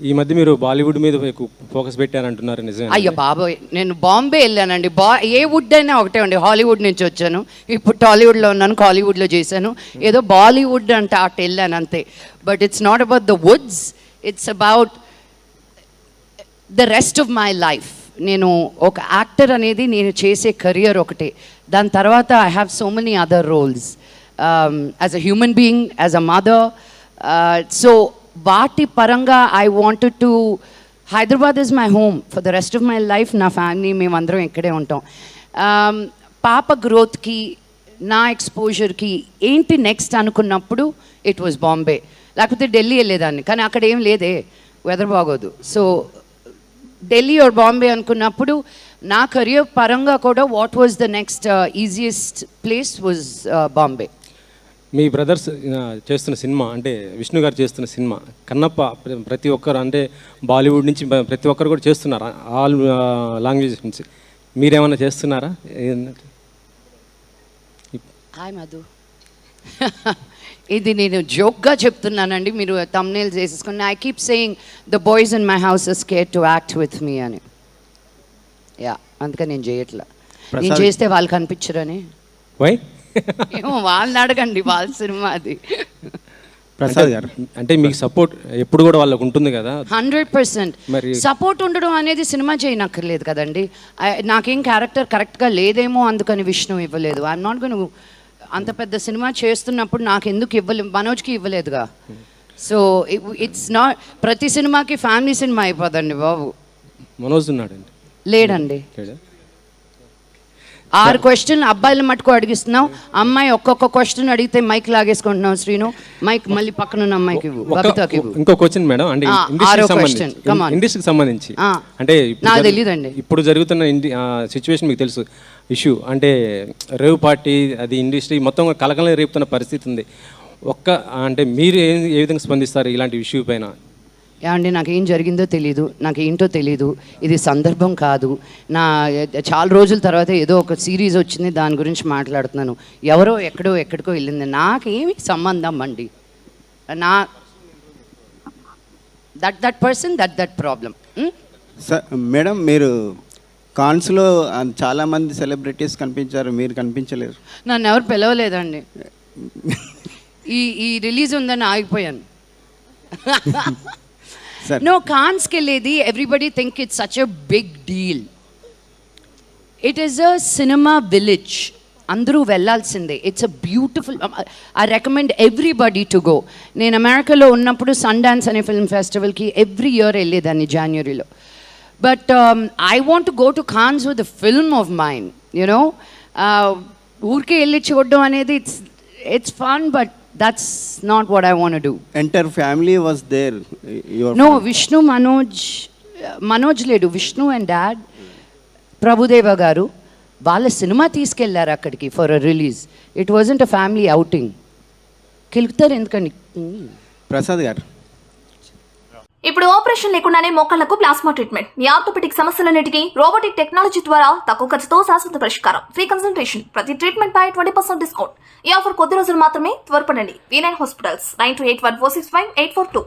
ఈ మధ్య మీరు బాలీవుడ్ మీద ఎక్కువ ఫోకస్ పెట్టారంటున్నారు, నిజమే? అయ్యో బాబోయ్, నేను బాంబే వెళ్ళానండి. ఏ వుడ్ అయినా ఒకటే అండి. హాలీవుడ్ నుంచి వచ్చాను, ఇప్పుడు టాలీవుడ్లో ఉన్నాను, కాలీవుడ్లో చేశాను. ఏదో బాలీవుడ్ అంటే అటు వెళ్ళాను అంతే. But it's not about the Woods, it's about the rest of my life. నేను ఒక యాక్టర్ అనేది నేను చేసే కెరియర్ ఒకటే. దాని తర్వాత I have so many other roles as a human being, as a mother. So వాటి పరంగా I wanted to, Hyderabad is my home for the rest of my life. నా ఫ్యామిలీ మేమందరం ఇక్కడే ఉంటాం. పాప గ్రోత్కి, నా ఎక్స్పోజర్కి ఏంటి నెక్స్ట్ అనుకున్నప్పుడు ఇట్ వాజ్ బాంబే. లేకపోతే ఢిల్లీ వెళ్ళేదాన్ని, కానీ అక్కడ ఏం లేదే, వెదర్ బాగోదు. సో ఢిల్లీ ఆర్ బాంబే అనుకున్నప్పుడు నా కెరియర్ పరంగా కూడా what was the next easiest place was Bombay. Me brothers చేస్తున్న సినిమా అంటే విష్ణు గారు చేస్తున్న సినిమా కన్నప్ప ప్రతి ఒక్కరు అంటే బాలీవుడ్ నుంచి ప్రతి ఒక్కరు కూడా చేస్తున్నారు, ఆల్ లాంగ్వేజెస్ నుంచి. మీరేమన్నా చేస్తున్నారా? హాయ్ మధు, ఇది నేను జోక్గా చెప్తున్నానండి, మీరు థంబ్నెయిల్స్ వేసేసుకుని. I keep saying the boys in my house are scared to act with me అని. యా, అందుకని నేను చేయట్లా. నేను చేస్తే వాళ్ళు కనిపించరని. వై? ఏమో వాళ్ళని అడగండి, వాళ్ళ సినిమా అది. ప్రసాద్ గారు అంటే మీకు సపోర్ట్ ఎప్పుడు కూడా వాళ్ళకు ఉంటుంది కదా? 100%. మరి సపోర్ట్ ఉండడం అనేది సినిమా చేయనక్కర్లేదు కదండి. నాకేం క్యారెక్టర్ కరెక్ట్గా లేదేమో అందుకని విష్ణు ఇవ్వలేదు. I'm not gone. అంత పెద్ద సినిమా చేస్తున్నప్పుడు నాకు ఎందుకు ఇవ్వలేదు, మనోజ్కి ఇవ్వలేదుగా. సో ఇట్స్ నాట్ ప్రతి సినిమాకి ఫ్యామిలీ సినిమా అయిపోదండి బాబు. మనోజ్ ఉన్నాడండి? లేడండి. 6 క్వశ్చన్ అబ్బాయిల మటుకు అడిగిస్తున్నావు, అమ్మాయి ఒక్కొక్క క్వశ్చన్ అడిగితే మైక్ లాగేసుకుంటున్నావు. శ్రీను, మైక్ మళ్ళీ పక్కన ఉన్న అమ్మాయికి ఇవ్వు, బబితాకి ఇవ్వు. ఇంకో క్వశ్చన్ మేడం, అంటే ఇండస్ట్రీకి సంబంధించి అంటే నాకు తెలియదండి. ఇప్పుడు జరుగుతున్న సిచ్యువేషన్ మీకు తెలుసు, ఇష్యూ అంటే రేవ్ పార్టీ, అది ఇండస్ట్రీ మొత్తం కలకలం రేపుతున్న పరిస్థితి ఉంది. అంటే మీరు ఏ విధంగా స్పందిస్తారు ఇలాంటి ఇష్యూ పైన? ఏమండి, నాకేం జరిగిందో తెలీదు, నాకేంటో తెలీదు. ఇది సందర్భం కాదు. చాలా రోజుల తర్వాత ఏదో ఒక సిరీస్ వచ్చింది, దాని గురించి మాట్లాడుతున్నాను. ఎవరో ఎక్కడికో వెళ్ళింది, నాకేమి సంబంధం అండి. నా that person that problem. Sir madam, మీరు కాన్స్లో చాలామంది సెలబ్రిటీస్ కనిపించారు, మీరు కనిపించలేరు. నన్ను ఎవరు పిలవలేదండి. ఈ రిలీజ్ ఉందని ఆగిపోయాను. నో, కాన్స్కి వెళ్ళేది everybody think it's such a big deal. It is a cinema village, అందరూ వెళ్ళాల్సిందే. It's a beautiful, I recommend everybody to go. నేను అమెరికాలో ఉన్నప్పుడు సన్ డాన్స్ అనే ఫిల్మ్ ఫెస్టివల్కి ఎవ్రీ ఇయర్ వెళ్ళేదాన్ని జనవరిలో. But I want to go to Cannes with a film of mine, you know. ఊరికే వెళ్ళి చూడడం అనేది it's fun, but that's not what I want to do. Entire family was there. No, Vishnu, Manoj లేడు. Vishnu and dad, Prabhudeva గారు వాళ్ళ cinema తీసుకెళ్లారు అక్కడికి for a release. It wasn't a family outing. కెలుగుతారు ఎందుకండి? ప్రసాద్ గారు, ఇప్పుడు ఆపరేషన్ లేకుండానే మోకాళ్లకు ప్లాస్మా ట్రీట్మెంట్. మీ ఆర్థోపెటిక్ సమస్యలన్నిటికీ రోబోటిక్ టెక్నాలజీ ద్వారా తక్కువ ఖర్చుతో శాశ్వత పరిష్కారం. ఫ్రీ కన్సల్టేషన్, ప్రతి ట్రీట్మెంట్ పై 20% డిస్కౌంట్. ఈ ఆఫర్ కొద్ది రోజులు మాత్రమే. త్వరపడండి. V9 hospitals, 9281465842.